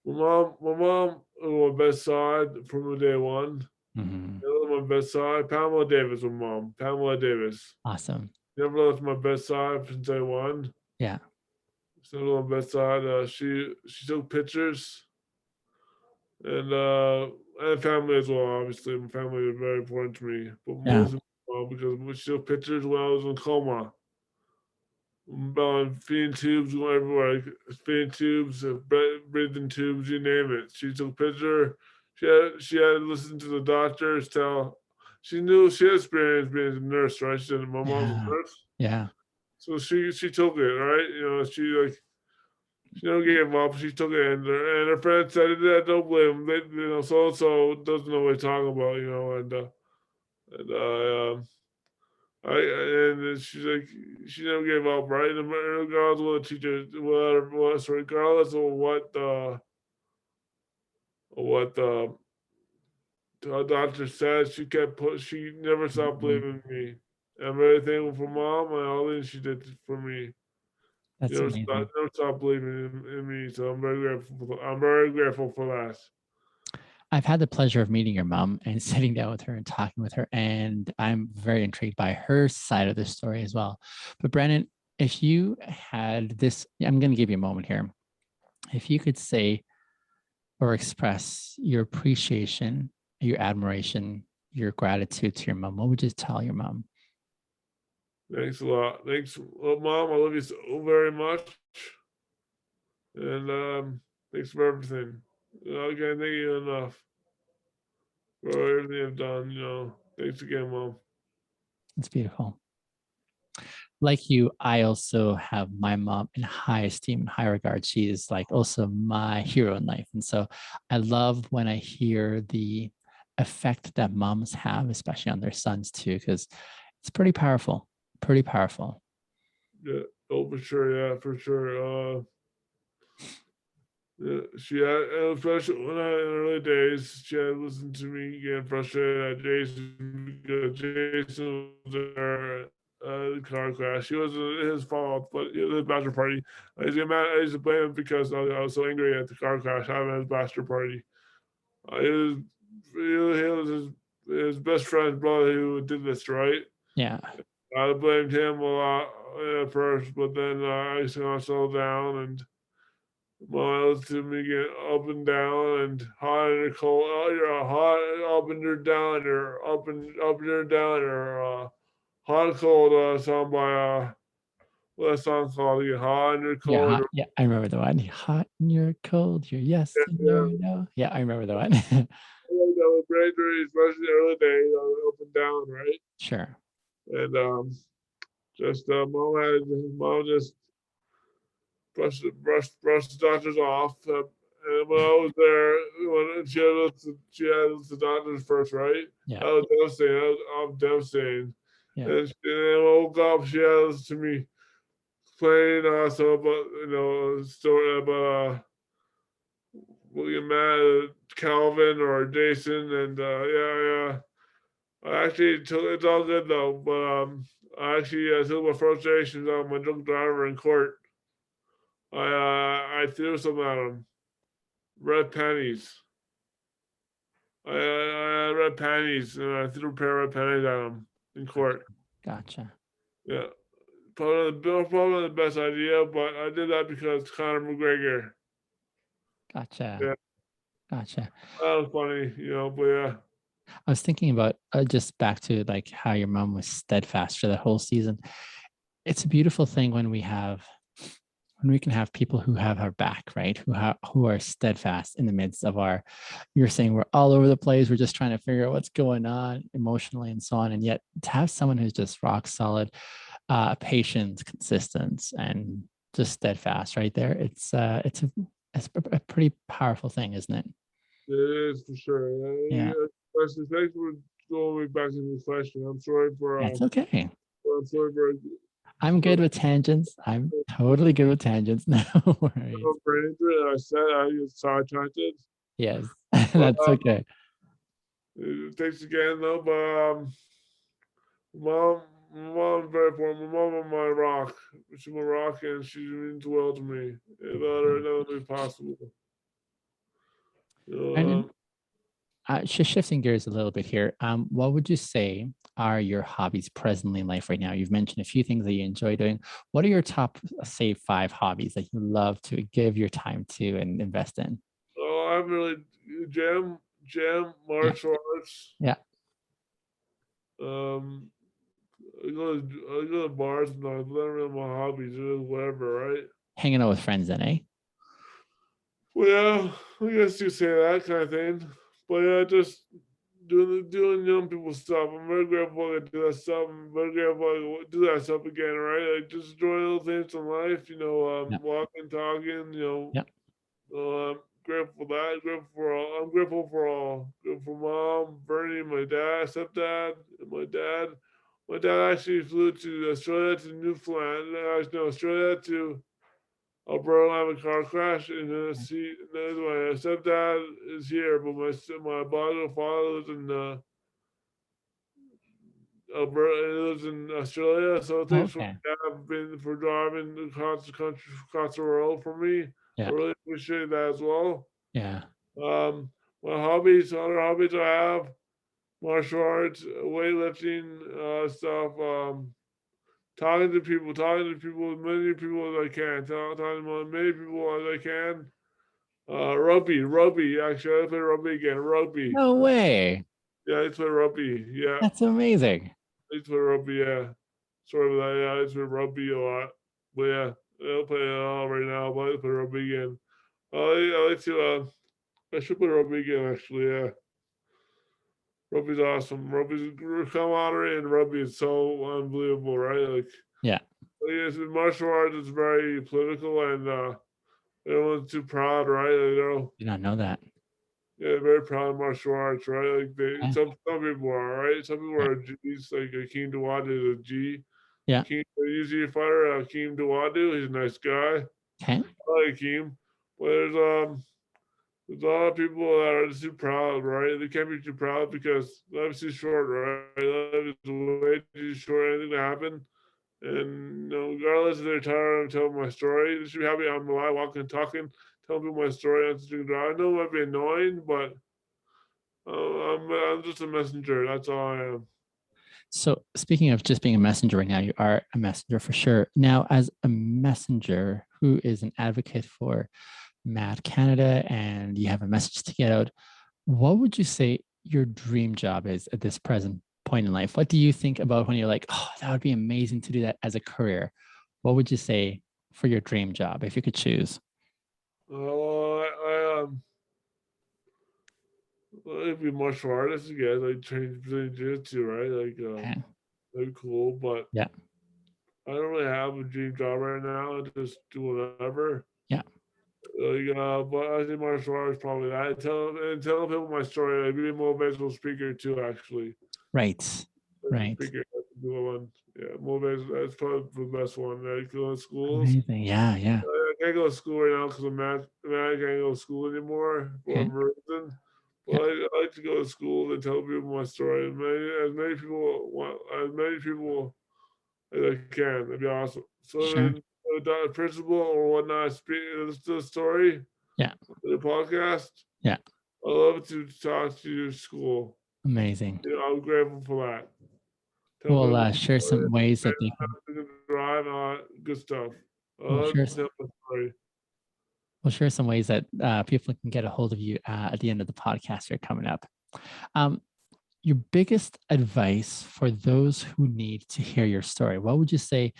My mom on my best side from day one. Mhm. On my best side, Pamela Davis, my mom. Pamela Davis. Awesome. Never left my best side since day one. Yeah. Still on my best side. She took pictures and family as well. Obviously, my family is very important to me, but Yeah. mostly because she took pictures when I was in coma. Feeding tubes going everywhere, like feeding tubes, breathing tubes, you name it. She took a picture. She had to listen to the doctors tell. She knew she had experience being a nurse, right? She said my mom's a Yeah. nurse, Yeah. so she took it, right? She never gave up. She took it, and her friends said, "That don't blame them. So and so doesn't know what they're talking about, and and then she's like, she never gave up, right? And regardless of what the teacher, whatever it was, regardless of what the doctor said, she never stopped Mhm. believing in me. I'm very thankful for mom and all that she did for me. She That's amazing. never stopped believing in me. So I'm very grateful for that. I've had the pleasure of meeting your mom and sitting down with her and talking with her, and I'm very intrigued by her side of the story as well. But Brandon, if you had this, I'm going to give you a moment here. If you could say or express your appreciation, your admiration, your gratitude to your mom, what would you tell your mom? Thanks a lot. Thanks, mom. I love you so very much. And thanks for everything. I can't thank you enough for everything I've done. Thanks again, mom. It's beautiful. Like you, I also have my mom in high esteem and high regard. She is like also my hero in life. And so I love when I hear the effect that moms have, especially on their sons too, because it's pretty powerful, pretty powerful. Yeah, oh for sure, yeah, for sure. Yeah, she had, especially when in the early days, she had listened to me getting frustrated at Jason because Jason was there. The car crash. It wasn't his fault, but it was his bachelor party. I used to blame him because I was so angry at the car crash having his bachelor party. It was his best friend's brother who did this, right? Yeah. I blamed him a lot at first, but then I used to kind of settle down and miles to me get up and down and hot and cold. You're hot up and you're down. You're up and you're down. You're hot and cold. Sung by what a song called? You hot and you're Yeah, cold. hot, yeah, I remember the one. You're hot and you're cold. You're yes Yeah, and yeah. you're no. Yeah, I remember the one. I like that with bravery, especially the early days, up and down, right? Sure. And just mom just brushed the doctors off. And when I was there, when she had us the doctors first, right? Yeah. That was devastating. That was devastating. Yeah. And then when I woke up, she had us to me explaining so about a story about William Calvin or Jason, and yeah. I actually took it's all good though, but I actually took my frustrations on my drunk driver in court. I threw some at him, red panties. I had red panties, and I threw a pair of red panties at him in court. Gotcha. Yeah, probably the best idea, but I did that because Conor McGregor. Gotcha. Yeah, Gotcha. that was funny, but yeah. I was thinking about just back to like how your mom was steadfast for the whole season. It's a beautiful thing when we can have people who have our back, right? Who are steadfast in the midst of you're saying we're all over the place. We're just trying to figure out what's going on emotionally and so on. And yet to have someone who's just rock solid, patient, consistent, and just steadfast right there. It's a pretty powerful thing, isn't it? It is for sure. Yeah. Thanks for going back to the question. I'm sorry for That's okay. I'm sorry for I'm good with tangents. I'm totally good with tangents. No worries. I said I get sidetracked. Yes, that's okay. Thanks again though, but mom, mom's very important. My mom on my rock. She's my rock, and she means well to me. Without her, that would be possible. And just shifting gears a little bit here, what would you say are your hobbies presently in life right now? You've mentioned a few things that you enjoy doing. What are your top, say, 5 hobbies that you love to give your time to and invest in? Oh, I'm really gym, martial arts. Yeah. I go to bars and I learn really my hobbies, whatever, right? Hanging out with friends then, eh? Well, yeah, I guess you say that kind of thing. But yeah, just doing young people stuff. I'm very grateful I do that stuff. I'm very grateful I do that stuff again, right? Like just enjoy little things in life, Yeah. walking, talking, Yeah. I'm grateful for that. Grateful for all. I'm grateful for all. Grateful for mom, Bernie, my dad, stepdad, and my dad. My dad actually flew to Australia to Newfoundland. No, Australia to Alberta. Have a car crash, and then see. Then my stepdad is here, but my biological father lives in Alberta. He lives in Australia. So thanks for Okay. dad been for driving across the country, across the world for me. I Yeah. really appreciate that as well. Yeah. My hobbies, other hobbies I have, martial arts, weightlifting, stuff, talking to people, as many people as I can, talking to as many people as I can. Rugby, actually, I play rugby again, rugby. No way. Yeah, I play rugby, yeah. That's amazing. I play rugby, yeah. Sorry about that, yeah, I play rugby a lot. But yeah, I don't play it all right now, but I play rugby again. I like to, I should play rugby again, actually, yeah. Rugby's awesome. Rugby's camaraderie and rugby is so unbelievable, right? Yeah. Martial arts is very political and everyone's too proud, right? Did not know that. Yeah, very proud of martial arts, right? Like Okay. some people are, right? Some people Yeah. are G's, like Akeem Dawadu is a G. Yeah. The UFC fighter, Akeem Dawadu, he's a nice guy. Okay. I like Akeem. But there's a lot of people that are too proud, right? They can't be too proud because life's too short, right? Life is way too short. Anything can happen. And regardless if they're tired of telling my story, they should be happy I'm alive, walking, talking, telling people my story. I know it might be annoying, but I'm just a messenger. That's all I am. So speaking of just being a messenger right now, you are a messenger for sure. Now, as a messenger who is an advocate for Mad Canada and you have a message to get out, what would you say your dream job is at this present point in life? What do you think about when you're like, oh, that would be amazing to do that as a career? what would you say for your dream job if you could choose? It'd be martial artist again, like train jiu-jitsu, right? Okay. They're cool, but Yeah. I don't really have a dream job right now. I just do whatever. Yeah. But I think martial arts probably that. Tell people my story. I'd be a motivational speaker too, actually. Right. Right. Speaker, that's a good one. Yeah, motivational. That's probably the best one. I go to schools. Amazing. Yeah. Yeah. I can't go to school right now because I can't go to school anymore for Okay. whatever reason. But Yeah. I like to go to school and tell people my story. As many people as I can. That'd be awesome. So Sure. then, a principal or whatnot speak the story, Yeah. the podcast. Yeah. I love to talk to your school. Amazing. I'm grateful for that. Tell We'll people share some ways that they how can. to drive and all that good stuff. I We'll love share. to tell my story. We'll share some ways that people can get a hold of you at the end of the podcast here coming up. Um, your biggest advice for those who need to hear your story, what would you say?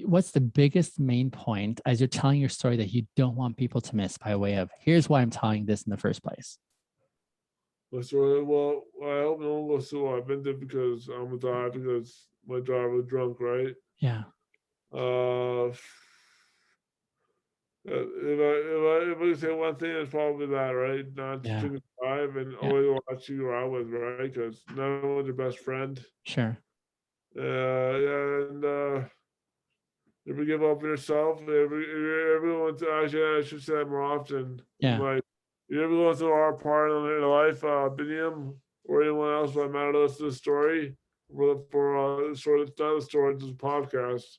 What's the biggest main point as you're telling your story that you don't want people to miss by way of, here's why I'm telling this in the first place? My story, well, I hope no one goes through what I've been through because I'm gonna die because my driver was drunk, right? Yeah. Uh, if I could say one thing, it's probably that, right? Not to Yeah. drink and drive and Yeah. always watch who you're out with, right? Because no one's your best friend. Sure. Yeah, and never give up on yourself. Everyone's actually, I should say that more often. Yeah. Like, you ever go through a hard part in your life, Biniam, or anyone else for that matter, listen to the story for sort of not the story, just a podcast.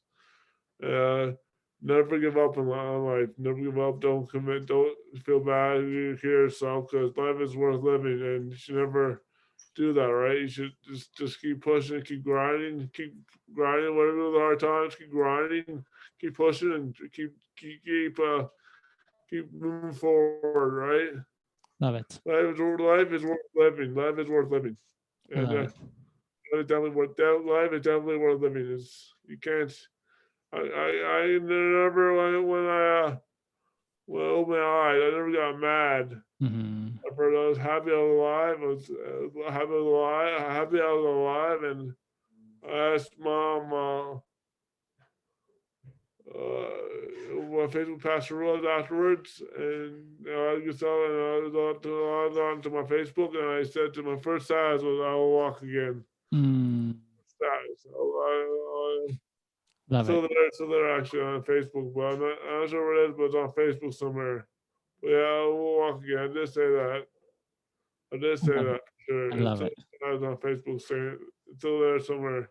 Uh, Never give up in life. Never give up. Don't commit. Don't feel bad. You kill yourself because life is worth living, and you should never do that. Right? You should just keep pushing, keep grinding, Whatever the hard times, keep grinding, keep pushing, and keep moving forward. Right? Love it. Life is worth living. Life is worth living, I and love it. life is definitely worth living. You can't. I never when I opened my eyes, I never got mad. Hmm. I was happy I was alive. I was happy I was alive. Happy I was alive, and I asked mom what Facebook password was afterwards, and I just saw and I was on to my Facebook, and I said to my first size was I will walk again. Mm, Size. love it. Still there actually on Facebook, but I'm not sure where it is, but it's on Facebook somewhere. But yeah, we'll walk again. I did say that. I did I say love that it. for sure. I It's love still, it. I was on Facebook saying it's still there somewhere.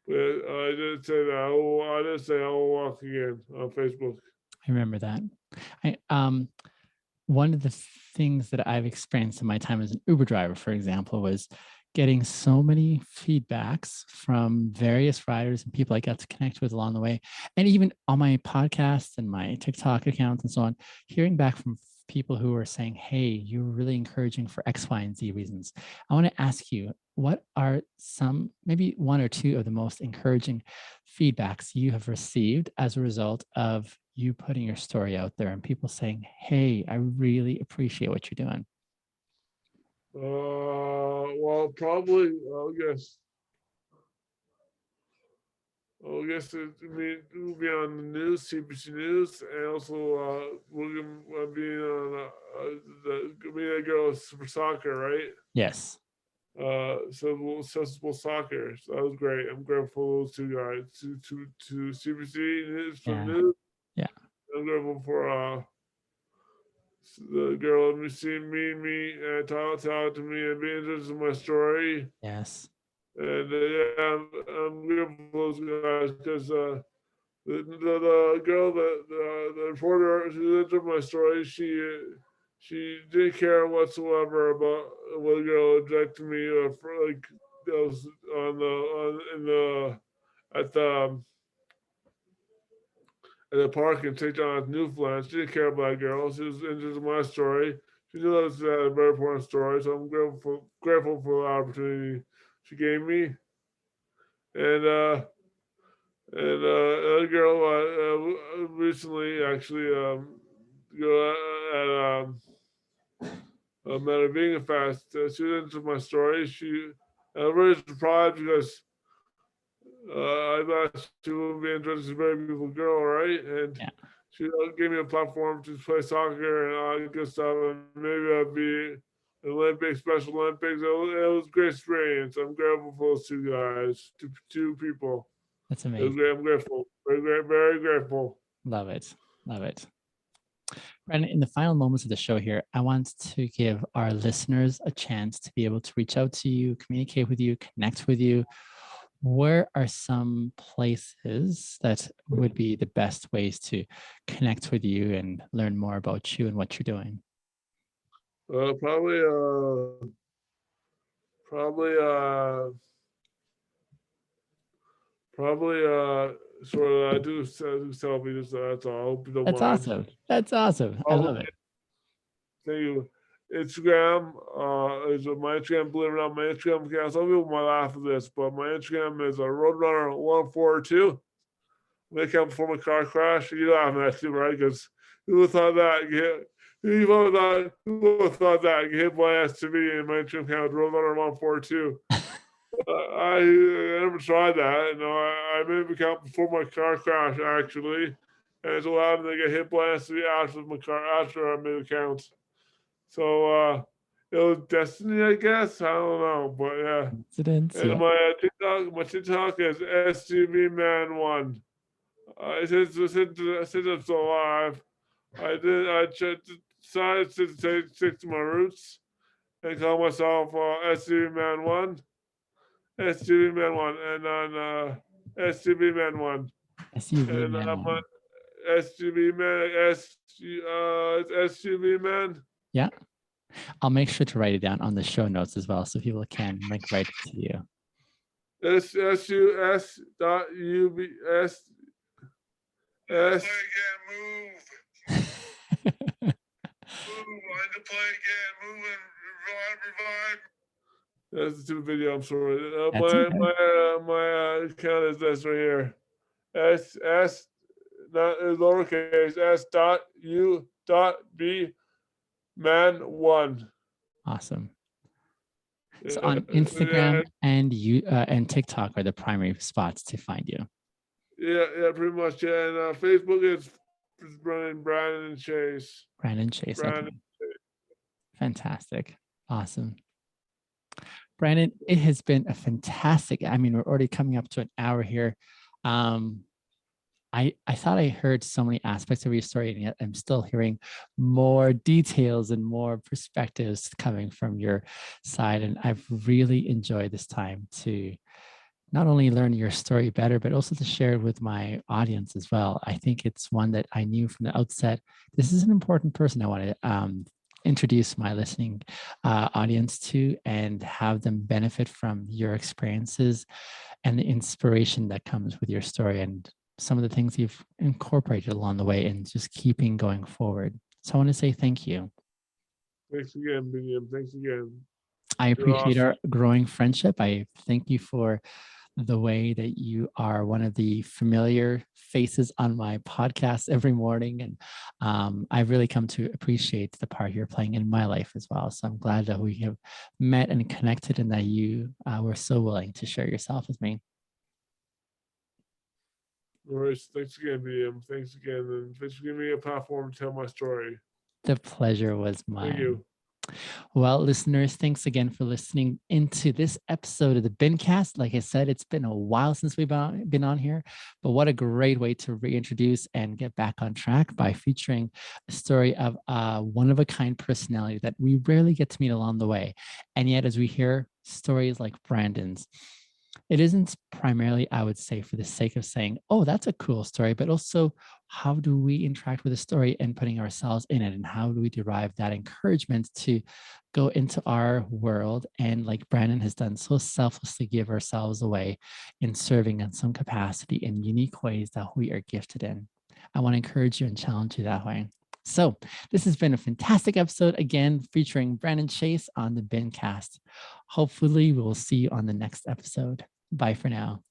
But I did say that. I did say I will walk again on Facebook. I remember that. I one of the things that I've experienced in my time as an Uber driver, for example, was getting so many feedbacks from various riders and people I got to connect with along the way. And even on my podcasts and my TikTok accounts and so on, hearing back from people who are saying, hey, you're really encouraging for X, Y, and Z reasons. I want to ask you, what are some, maybe one or two of the most encouraging feedbacks you have received as a result of you putting your story out there and people saying, hey, I really appreciate what you're doing? Well, probably, it will be on the news, CBC News, and also we're gonna be on the girls for soccer, right? Yes. Accessible soccer. So that was great. I'm grateful for those two guys. To CBC News for Yeah. news. Yeah. I'm grateful for the girl let me see me talk to me and be interested in my story. Yes. And yeah, I'm grateful for those guys because the girl the reporter who entered my story she didn't care whatsoever about whether the girl objected to me or for like that was on the on in the at the at the park in St. John's, Newfoundland. She didn't care about that girl. She was interested in my story. She knew that was a very important story, so I'm grateful for the opportunity she gave me. And And a girl recently actually girl met a Bincast. She was into my story. I was very surprised because I thought she would be interested. She's a very beautiful girl, right? And Yeah, she gave me a platform to play soccer and all that good stuff. And maybe I'd be Olympics, Special Olympics. It was a great experience. I'm grateful for those two guys, two people. that's It was amazing. great. I'm grateful. Very grateful. Love it. Love it. Brandon, in the final moments of the show here, I want to give our listeners a chance to be able to reach out to you, communicate with you, connect with you. Where are some places that would be the best ways to connect with you and learn more about you and what you're doing? Uh, probably, uh, probably, uh, probably, sort of. I do selfies. That's all. I hope you don't That's mind. awesome. That's awesome. I Probably, love it. thank you. Instagram is my Instagram. Believe it or not, my Instagram account. Some people might laugh at this, but my Instagram is a Roadrunner142. My account before my car crash. You laughing at too, right? Because who thought that? Who thought that? Get hit by SUV in my Instagram account Roadrunner142. I never tried that. No, I made an account before my car crash actually, and it's allowed me to get hit by SUV after I made accounts. So it was destiny, I guess. I don't know, but yeah. Incidents. And Yeah. my TikTok is SUV Man One. Since I'm still alive, I decided to stick to my roots and call myself SUV Man One. SUV Man One, and on SUV Man One, SUV and man I'm on one. SUV Man SUV Man. Yeah. I'll make sure to write it down on the show notes as well so people can link right to you. SUS dot UB S S. Play again, move. Move. I need to play again. Move and revive. That's a stupid video. I'm sorry. That's okay. My account is this right here. S not lowercase S dot U dot B Man One. Awesome. So Yeah, on Instagram and TikTok are the primary spots to find you. yeah, pretty much. Yeah, and Facebook is Brandon Chase. Brandon Chase. Brandon. Okay. Fantastic. Awesome. Brandon, it has been a fantastic. I mean, we're already coming up to an hour here. I thought I heard so many aspects of your story, and yet I'm still hearing more details and more perspectives coming from your side. And I've really enjoyed this time to not only learn your story better, but also to share it with my audience as well. I think it's one that I knew from the outset. This is an important person I want to introduce my listening audience to and have them benefit from your experiences and the inspiration that comes with your story and some of the things you've incorporated along the way and just keeping going forward. So I want to say thank you. Thanks again, Binyam. Thanks again. I appreciate awesome. our growing friendship. I thank you for the way that you are one of the familiar faces on my podcast every morning. And I've really come to appreciate the part you're playing in my life as well. So I'm glad that we have met and connected and that you were so willing to share yourself with me. All right, thanks again, Binyam. Thanks again. And thanks for giving me a platform to tell my story. The pleasure was mine. Thank you. Well, listeners, thanks again for listening into this episode of the Bincast. Like I said, it's been a while since we've been on here, but what a great way to reintroduce and get back on track by featuring a story of a one-of-a-kind personality that we rarely get to meet along the way. And yet, as we hear stories like Brandon's, it isn't primarily, I would say, for the sake of saying, oh, that's a cool story, but also how do we interact with the story and putting ourselves in it? And how do we derive that encouragement to go into our world and, like Brandon has done, so selflessly give ourselves away in serving in some capacity in unique ways that we are gifted in? I want to encourage you and challenge you that way. So this has been a fantastic episode, again, featuring Brandon Chase on the Bincast. Hopefully we will see you on the next episode. Bye for now.